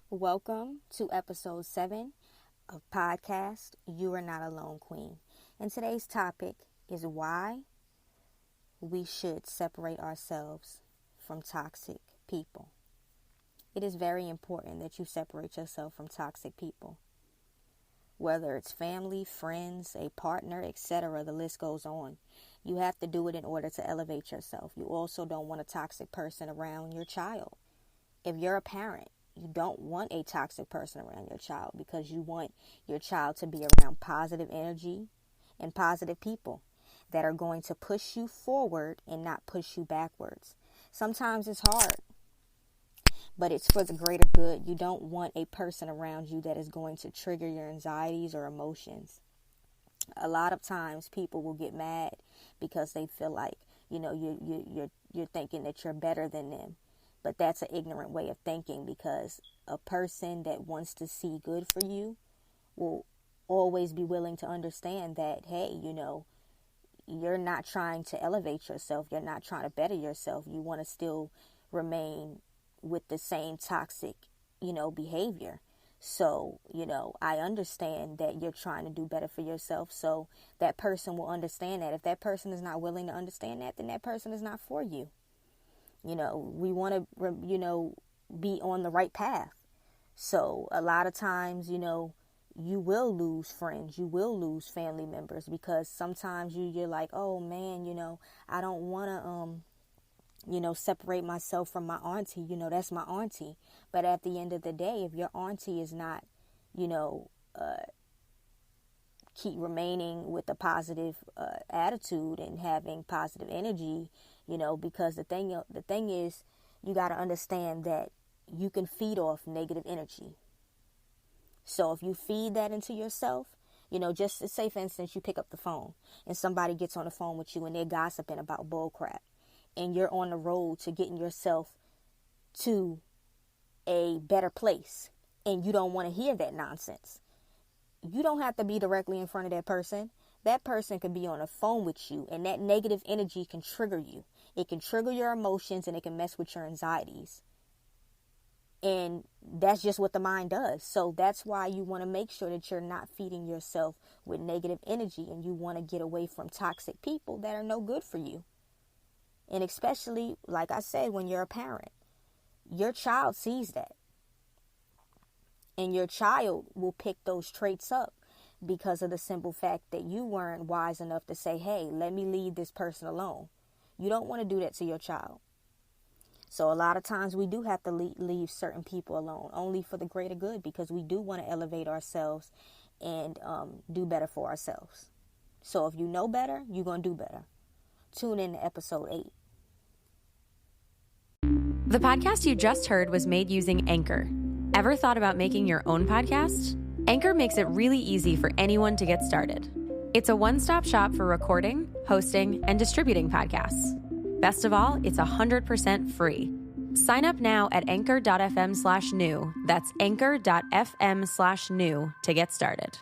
Welcome to episode 7 of podcast You Are Not Alone, Queen. And today's topic is why we should separate ourselves from toxic people. It is very important that you separate yourself from toxic people. Whether it's family, friends, a partner, etc., the list goes on. You have to do it in order to elevate yourself. You also don't want a toxic person around your child. If you're a parent, you don't want a toxic person around your child because you want your child to be around positive energy and positive people that are going to push you forward and not push you backwards. Sometimes it's hard, but it's for the greater good. You don't want a person around you that is going to trigger your anxieties or emotions. A lot of times people will get mad because they feel like, you're thinking that you're better than them. But that's an ignorant way of thinking, because a person that wants to see good for you will always be willing to understand that, hey, you're not trying to elevate yourself. You're not trying to better yourself. You want to still remain with the same toxic, behavior. So, I understand that you're trying to do better for yourself. So that person will understand that. If that person is not willing to understand that, then that person is not for you. We want to, be on the right path. So a lot of times, you will lose friends. You will lose family members because sometimes you're like, oh man, I don't want to, separate myself from my auntie. That's my auntie. But at the end of the day, if your auntie is not, keep remaining with a positive attitude and having positive energy, because the thing is, you got to understand that you can feed off negative energy. So if you feed that into yourself, just to say, for instance, you pick up the phone and somebody gets on the phone with you and they're gossiping about bull crap, and you're on the road to getting yourself to a better place, and you don't want to hear that nonsense. You don't have to be directly in front of that person. That person can be on a phone with you, and that negative energy can trigger you. It can trigger your emotions, and it can mess with your anxieties. And that's just what the mind does. So that's why you want to make sure that you're not feeding yourself with negative energy, and you want to get away from toxic people that are no good for you. And especially, like I said, when you're a parent, your child sees that. And your child will pick those traits up because of the simple fact that you weren't wise enough to say, hey, let me leave this person alone. You don't want to do that to your child. So a lot of times we do have to leave certain people alone, only for the greater good, because we do want to elevate ourselves and do better for ourselves. So if you know better, you're going to do better. Tune in to episode 8. The podcast you just heard was made using Anchor. Ever thought about making your own podcast? Anchor makes it really easy for anyone to get started. It's a one-stop shop for recording, hosting, and distributing podcasts. Best of all, it's 100% free. Sign up now at anchor.fm/new. That's anchor.fm/new to get started.